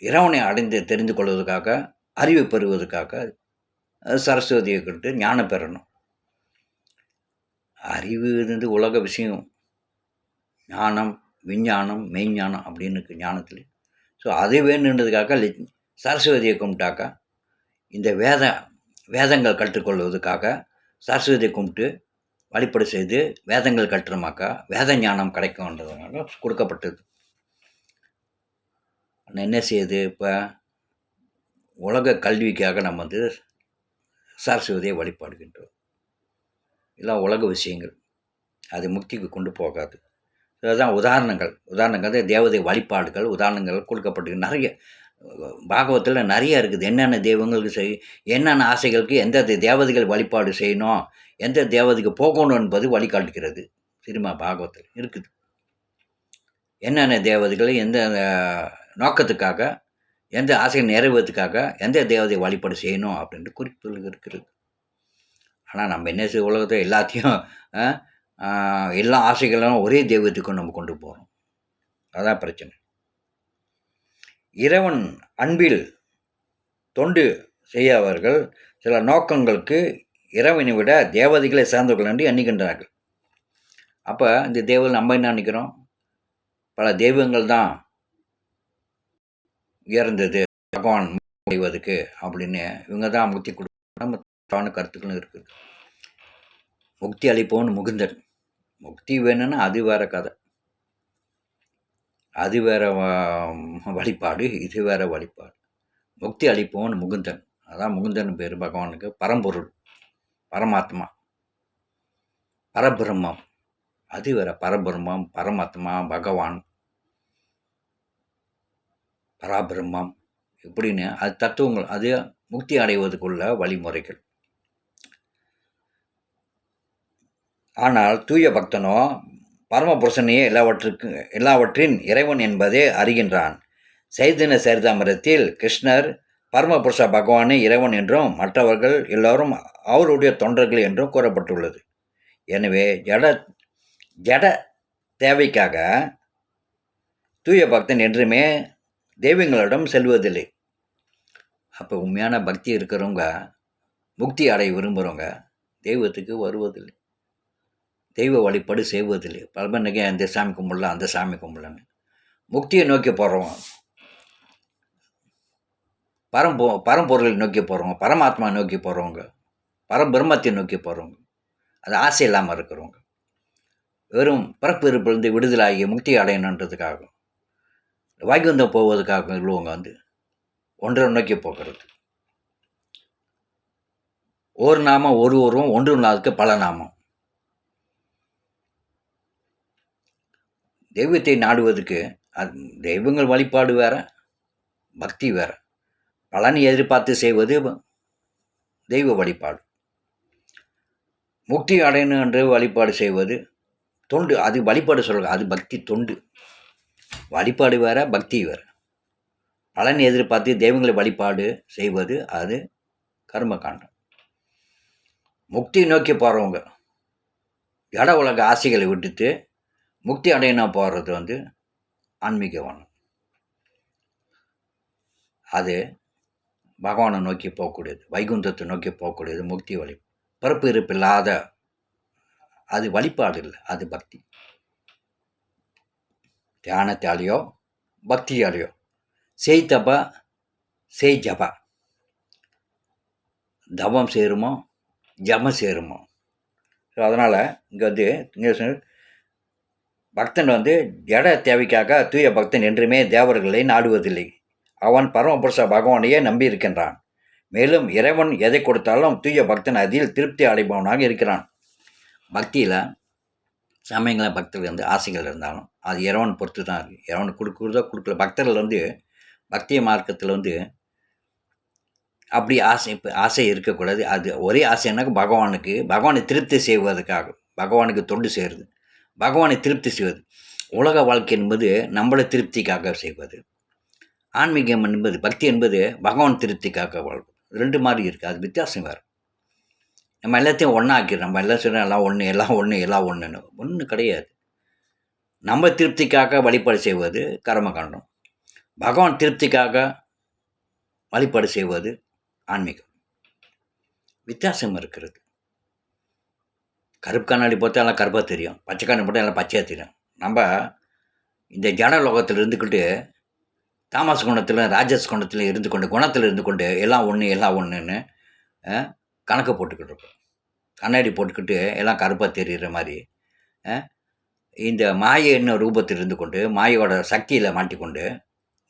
இறைவனை அடைந்து தெரிந்து கொள்வதற்காக, அறிவை பெறுவதற்காக சரஸ்வதியை கிட்ட ஞானம் பெறணும். அறிவு உலக விஷயம், ஞானம், விஞ்ஞானம், மெய்ஞானம் அப்படின்னு இருக்குது ஞானத்தில். ஸோ அது வேணுன்றதுக்காக சரஸ்வதியை கும்பிட்டாக்கா, இந்த வேதங்கள் கற்றுக்கொள்வதற்காக சரஸ்வதியை கும்பிட்டு வழிபாடு செய்து வேதங்கள் கற்றுமாக்கா வேத ஞானம் கிடைக்கும்ன்றதுனால கொடுக்கப்பட்டது. என்ன செய்யுது, இப்போ உலக கல்விக்காக நம்ம சரஸ்வதியை வழிபாடுகின்றோம். எல்லாம் உலக விஷயங்கள், அது முக்திக்கு கொண்டு போகாது. அதுதான் உதாரணங்கள் தேவதை வழிபாடுகள் உதாரணங்கள் கொடுக்கப்பட்டு நிறைய பாகவத்தில் நிறைய இருக்குது. என்னென்ன தெய்வங்களுக்கு என்னென்ன ஆசைகளுக்கு எந்த தேவதைகள் வழிபாடு செய்யணும், எந்த தேவதைக்கு போகணும் என்பது வழிகாட்டுகிறது. சினிமா பாகவத்தில் இருக்குது. என்னென்ன தேவதைகளை எந்த நோக்கத்துக்காக, எந்த ஆசையை நிறைவேறதுக்காக எந்த தேவதை வழிபாடு செய்யணும் அப்படின்ட்டு குறிப்புகள் இருக்கிறது. ஆனால் நம்ம என்ன செய்ய உலகத்தை எல்லாத்தையும் எல்லா ஆசைகளும் ஒரே தெய்வத்துக்கும் நம்ம கொண்டு போகிறோம். அதான் பிரச்சனை. இறைவன் அன்பில் தொண்டு செய்யவர்கள் சில நோக்கங்களுக்கு இறைவனை விட தேவதைகளை சார்ந்தவர்கள் என்று எண்ணுகின்றார்கள். அப்போ இந்த தெய்வம் நம்ம என்ன நினைக்கிறோம், பல தெய்வங்கள் தான் உயர்ந்தது பகவான் செய்வதுக்கு அப்படின்னு, இவங்க தான் முக்தி கொடுக்க கருத்துக்களும் இருக்குது. முக்தி அளிப்பவன் முகுந்தன். முக்தி வேணும்னா அது வேற கதை, அது வேற வழிபாடு, இது வேற வழிபாடு. முக்தி அளிப்பவன் முகுந்தன். அதான் முகுந்தன் பேர் பகவானுக்கு. பரம்பொருள், பரமாத்மா, பரபிரம்மம், அது வேற. பரபிரம்மம், பரமாத்மா, பகவான், பராபிரம்மம் இப்படின்னு அது தத்துவங்கள், அது முக்தி அடைவதற்குள்ள வழிமுறைகள். ஆனால் தூய பக்தனோ பரமபுருஷனையே எல்லாவற்றின் இறைவன் என்பதே அறிகின்றான். சைதன்ய சரிதாமிரத்தில் கிருஷ்ணர் பரமபுருஷ பகவானே இறைவன் என்றும் மற்றவர்கள் எல்லோரும் அவருடைய தொண்டர்கள் என்றும் கூறப்பட்டுள்ளது. எனவே ஜட தேவைக்காக தூய பக்தன் என்றுமே தெய்வங்களிடம் செல்வதில்லை. அப்போ உண்மையான பக்தி இருக்கிறவங்க, முக்தி அடைய விரும்புகிறவங்க தெய்வத்துக்கு வருவதில்லை, தெய்வ வழிபாடு செய்வதில்லை. பலபன்னைக்கு அந்த சாமி கும்பிடலாம், அந்த சாமி கும்பிடலான்னு முக்தியை நோக்கி போகிறவங்க, பரம்பொருளை நோக்கி போகிறவங்க, பரமாத்மா நோக்கி போகிறவங்க, பரபிரம்மத்தை நோக்கி போகிறவங்க, அது ஆசை இல்லாமல் இருக்கிறவங்க, வெறும் பிறப்பு இருப்பிலிருந்து விடுதலாகி முக்தி அடையணுன்றதுக்காக, வைகுந்தம் போவதுக்காக உள்ளவங்க ஒன்றை நோக்கி போகிறது. ஒரு நாமம் ஒரு உருவம், ஒன்று நாளுக்கு பல நாமம். தெய்வத்தை நாடுவதற்கு தெய்வங்கள் வழிபாடு வேற, பக்தி வேற. பலனை எதிர்பார்த்து செய்வது தெய்வ வழிபாடு. முக்தி அடையணும் என்று வழிபாடு செய்வது தொண்டு. அது வழிபாடு சொல்லுங்க, அது பக்தி தொண்டு. வழிபாடு வேற, பக்தி வேற. பலன் எதிர்பார்த்து தெய்வங்களை வழிபாடு செய்வது அது கர்மகாண்டம். முக்தி நோக்கி போகிறவங்க ஜட உலக ஆசைகளை விட்டுட்டு முக்தி அடையணும் போகிறது வந்து ஆன்மீகவானம். அது பகவானை நோக்கி போகக்கூடியது, வைகுந்தத்தை நோக்கி போகக்கூடியது முக்தி வழி. பிறப்பு இருப்பு இல்லாத, அது வழிபாடு இல்லை, அது பக்தி. தியானத்தாலேயோ பக்தியாலேயோ செய் தபா செய் ஜபா, தவம் சேருமோ ஜபம் சேருமோ. ஸோ அதனால் இங்கே வந்து பக்தன் வந்து ஜட தேவைக்காக தூய பக்தன் என்றுமே தேவர்களை நாடுவதில்லை. அவன் பரமபுருஷ பகவானையே நம்பி இருக்கின்றான். மேலும் இறைவன் எதை கொடுத்தாலும் தூய பக்தன் அதில் திருப்தி அடைபவனாக இருக்கிறான். பக்தியில் சமயங்களில் பக்தர்கள் வந்து ஆசைகள் இருந்தாலும் அது இறைவன் பொறுத்து தான் இருக்குது. இறைவன் கொடுக்குறதோ கொடுக்கல. பக்தர்கள் வந்து பக்திய மார்க்கத்தில் வந்து அப்படி ஆசை இருக்கக்கூடாது. அது ஒரே ஆசைனாக்க பகவானை திருப்தி செய்வதற்காக, பகவானுக்கு தொண்டு செய்வது, பகவானை திருப்தி செய்வது. உலக வாழ்க்கை என்பது நம்மளை திருப்திக்காக செய்வது. ஆன்மீகம் என்பது, பக்தி என்பது பகவான் திருப்திக்காக வாழ்வது. ரெண்டு மாதிரி இருக்குது, அது வித்தியாசம் வேறு. நம்ம எல்லாத்தையும் ஒன்றா ஆக்கிடுறோம். நம்ம எல்லாம் சொல்கிறோம் எல்லாம் ஒன்று, எல்லாம் ஒன்று, எல்லாம் ஒன்றுன்னு. ஒன்றும் கிடையாது. நம்ம திருப்திக்காக வழிபாடு செய்வது கர்மகாண்டம். பகவான் திருப்திக்காக வழிபாடு செய்வது ஆன்மீகம். வித்தியாசம் இருக்கிறது. கருப்பு கண்ணாடி போட்டால் எல்லாம் கருப்பாக தெரியும், பச்சை கண்ணாடி போட்டால் எல்லாம் பச்சையாக தெரியும். நம்ம இந்த ஜட லோகத்தில் இருந்துக்கிட்டு தாமஸ் குணத்தில் ராஜஸ் குணத்தில் இருந்து கொண்டு, குணத்தில் இருந்து கொண்டு எல்லாம் ஒன்று, எல்லாம் ஒன்றுன்னு கணக்கு போட்டுக்கிட்டு இருக்கோம். கண்ணாடி போட்டுக்கிட்டு எல்லாம் கருப்பாக தெரிகிற மாதிரி இந்த மாயை என்ன ரூபத்தில் இருந்து கொண்டு, மாயோட சக்தியில் மாட்டிக்கொண்டு,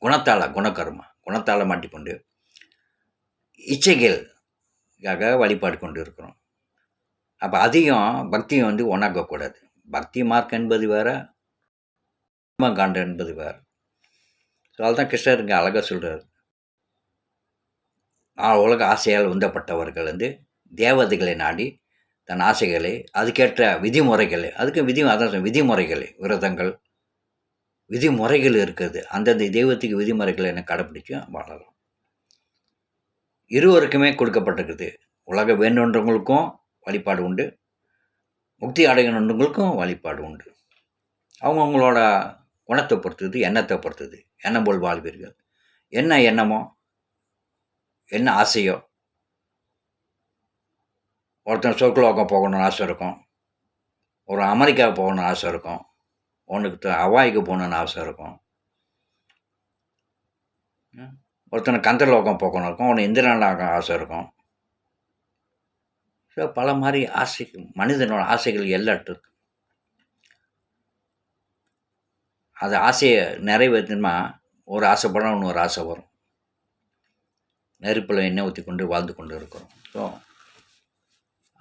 குணத்தால் மாட்டிக்கொண்டு இச்சைகளுக்காக வழிபாடு கொண்டு இருக்கிறோம். அப்போ அதையும் பக்தியும் வந்து ஒன்றாக்கக்கூடாது. பக்தி மார்க்கம் என்பது வேறு, கர்மகாண்டம் என்பது வேறு. ஸோ அதுதான் கிருஷ்ணர் இங்கே அழகாக சொல்கிறார். உலக ஆசையால் உந்தப்பட்டவர்கள் வந்து தேவதைகளை நாடி தன் ஆசைகளை, அதுக்கேற்ற விதிமுறைகளை, அதான் விதிமுறைகளை, விரதங்கள், விதிமுறைகள் இருக்குது. அந்தந்த தெய்வத்துக்கு விதிமுறைகளை என்ன கடைப்பிடிச்சு வாழலாம். இருவருக்குமே கொடுக்கப்பட்டிருக்குது. உலக வேண்டுன்றவங்களுக்கும் வழிபாடு உண்டு, முக்தி அடையணுன்றவங்களுக்கும் வழிபாடு உண்டு. அவங்கவுங்களோட குணத்தை பொறுத்தது, எண்ணத்தை பொறுத்தது. எண்ணம் போல் வாழ்வீர்கள். என்ன எண்ணமோ, என்ன ஆசையோ. ஒருத்தன் சொர்க்கலோகம் போகணும்னு ஆசை இருக்கும், ஒரு அமெரிக்காவுக்கு போகணும்னு ஆசை இருக்கும், ஒன்றுக்கு ஹவாய்க்கு போகணுன்னு ஆசை இருக்கும், ஒருத்தனை கந்தர்லோகம் போகணும் இருக்கும், ஒன்று இந்திரனாக ஆசை இருக்கும். ஸோ பல மாதிரி மனிதனோட ஆசைகள் எல்லட்டு. அது ஆசையை நிறைவேற்றணுமா, ஒரு ஆசைப்படணும், இன்னொரு ஆசை வரும். நெருப்பில் எண்ணெய் ஊற்றி கொண்டு வாழ்ந்து கொண்டு இருக்கிறோம். ஸோ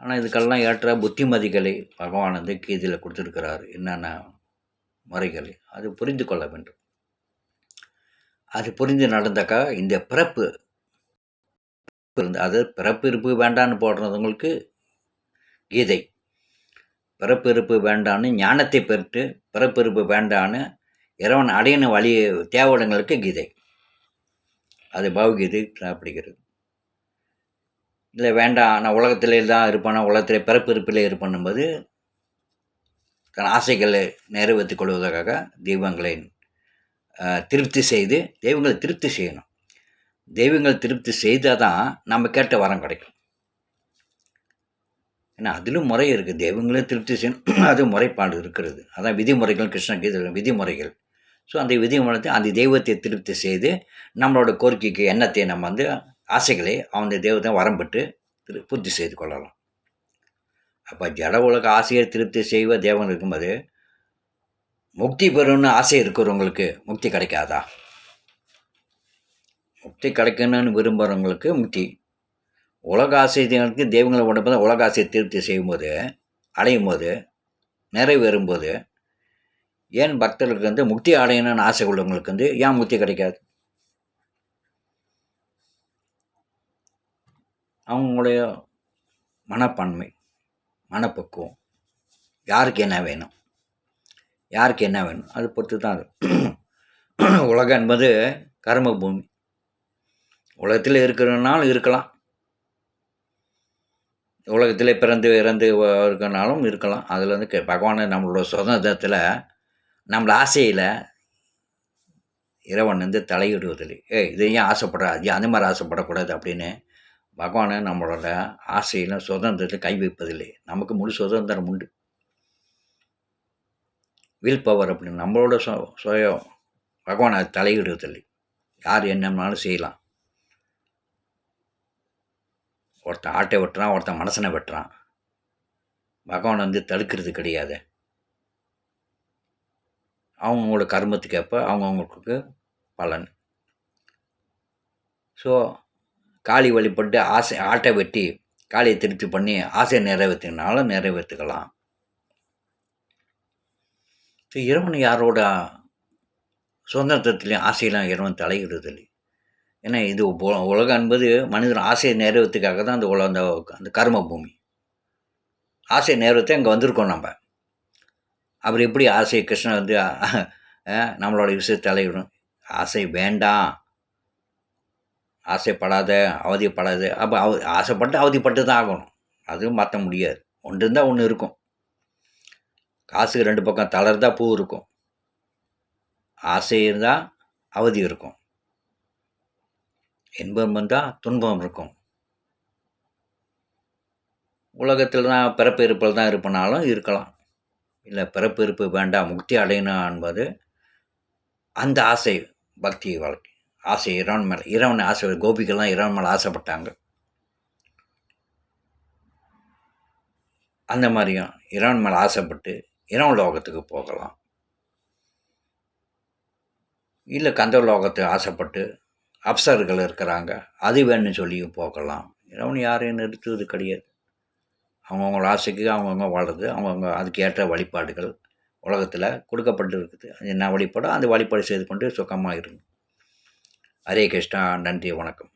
ஆனால் இதுக்கெல்லாம் ஏற்ற புத்திமதிகளை பகவான் வந்து கீதையில் கொடுத்துருக்கிறார். என்னென்ன முறைகளை அது புரிந்து கொள்ள வேண்டும். அது புரிந்து நடந்தாக்கா இந்த பிறப்பு அது பிறப்பு இருப்பு வேண்டான்னு போடுறவங்களுக்கு கீதை, பிறப்பு இருப்பு வேண்டான்னு ஞானத்தை பெற்று பிறப்பு இருப்பு வேண்டான்னு இறைவன் அடையணும் வழி தேவடங்களுக்கு கீதை, அது பகவத்கீதை சாப்பிடுகிறது. இல்லை வேண்டாம், நான் உலகத்திலே தான் இருப்பேன், உலகத்திலே பிறப்பு இருப்பிலே இருப்பேன்னும்போது தன் ஆசைகளை நிறைவேற்றிக் கொள்வதற்காக தெய்வங்களை திருப்தி செய்து, தெய்வங்களை திருப்தி செய்யணும். தெய்வங்கள் திருப்தி செய்தால் தான் நம்ம கேட்ட வரம் கிடைக்கும். ஏன்னா அதிலும் முறை இருக்குது. தெய்வங்களையும் திருப்தி செய்யணும், அது முறைப்பாடு இருக்கிறது. அதான் விதிமுறைகள், கிருஷ்ண கீதையில் விதிமுறைகள். ஸோ அந்த விதிமுறை அந்த தெய்வத்தை திருப்தி செய்து நம்மளோட கோரிக்கைக்கு எண்ணத்தை நம்ம வந்து ஆசைகளை அந்த தெய்வத்தை வரம்பட்டு பூர்த்தி செய்து கொள்ளலாம். அப்போ ஜட உலக ஆசையை திருப்தி செய்வ தேவன் இருக்கும்போது முக்தி பெறணும்னு ஆசை இருக்கிறவங்களுக்கு முக்தி கிடைக்காதா? முக்தி கிடைக்கணும்னு விரும்புகிறவங்களுக்கு முக்தி. உலக ஆசைகளுக்கு தெய்வங்களை உடம்பு தான் உலக ஆசையை திருப்தி செய்யும்போது, அடையும் போது, நிறைவேறும்போது, ஏன் பக்தர்களுக்கு வந்து முக்தி அடையணும்னு ஆசை உள்ளவங்களுக்கு வந்து ஏன் முக்தி கிடைக்காது? அவங்களுடைய மனப்பான்மை, மனப்பக்குவம், யாருக்கு என்ன வேணும், யாருக்கு என்ன வேணும் அதை பொறுத்து தான் அது. உலகம் என்பது கர்ம பூமி. உலகத்தில் இருக்கிறனாலும் இருக்கலாம், உலகத்தில் பிறந்து இறந்து இருக்கனாலும் இருக்கலாம். அதில் வந்து பகவானை நம்மளோட சுதந்திரத்தில் நம்மள ஆசையில் இறைவன் வந்து தலையிடுவதில்லை. இதை ஏன் ஆசைப்படுற, அந்த மாதிரி ஆசைப்படக்கூடாது அப்படின்னு பகவானை நம்மளோட ஆசையில் சுதந்திரத்தை கை வைப்பதில்லை. நமக்கு முழு சுதந்திரம் உண்டு. வில் பவர் அப்படின்னு நம்மளோட சுயம். பகவான் அது தலையிடுவதில்லை. யார் என்னன்னாலும் செய்யலாம். ஒருத்தன் ஆட்டை வெட்டுறான், ஒருத்தன் மனசனை வெட்டுறான். பகவான் வந்து தடுக்கிறது கிடையாது. அவங்களோட கர்மத்துக்கு ஏற்ப அவங்கவுங்களுக்கு பலன். ஸோ காளி வழிபட்டு ஆட்டை வெட்டி காளியை திருப்தி பண்ணி ஆசையை நிறைவேற்றினாலும் நிறைவேற்றிக்கலாம். ஸோ இறைவன் யாரோட சுதந்திரத்துலேயும் ஆசையெல்லாம் இறைவன் தலையிடுவதில்லை. ஏன்னா இது உலகம் என்பது மனிதன் ஆசையை நிறைவேற்றுக்காக தான் அந்த கர்ம பூமி. ஆசையை நிறைவேற்றி அங்கே வந்திருக்கோம் நம்ம. அப்புறம் எப்படி ஆசை கிருஷ்ணன் வந்து நம்மளோட விஷயத்தை தலையிடும்? ஆசை வேண்டாம், ஆசைப்படாத, அவதிப்படாத. அப்போ ஆசைப்பட்டு அவதிப்பட்டு தான் ஆகணும். அதுவும் மாற்ற முடியாது. ஒன்று இருந்தால் ஒன்று இருக்கும். காசுக்கு 2 பக்கம் தளர்ந்தால் பூ இருக்கும். ஆசை இருந்தால் அவதி இருக்கும். இன்பம் வந்தால் துன்பம் இருக்கும். உலகத்தில் தான் பிறப்பு இருப்பில் தான் இருப்பனாலும் இருக்கலாம். இல்லை பிறப்பு இருப்பு வேண்டாம், முக்தி அடையணும் என்பது அந்த ஆசை பக்தி வாழ்க்கை. ஆசை இறைவன் மேலே, இறைவன் ஆசை. கோபிகள்லாம் இறைவன் மேலே ஆசைப்பட்டாங்க. அந்த மாதிரியும் இறைவன் மேலே ஆசைப்பட்டு இறைவன் லோகத்துக்கு போகலாம். இல்லை கந்த லோகத்துக்கு ஆசைப்பட்டு அப்சர்கள் இருக்கிறாங்க, அது வேணும்னு சொல்லியும் போகலாம். இறைவன் யாரையும் நிறுத்துவது கிடையாது. அவங்கவுங்கள ஆசைக்கு அவங்கவுங்க வாழ்றது, அவங்கவுங்க அதுக்கு ஏற்ற வழிபாடுகள் உலகத்தில் கொடுக்கப்பட்டு இருக்குது. என்ன வழிபாடோ அந்த வழிபாடு செய்து கொண்டு சுகமாக இருங்க. ஹரே கிருஷ்ணா. நன்றி, வணக்கம்.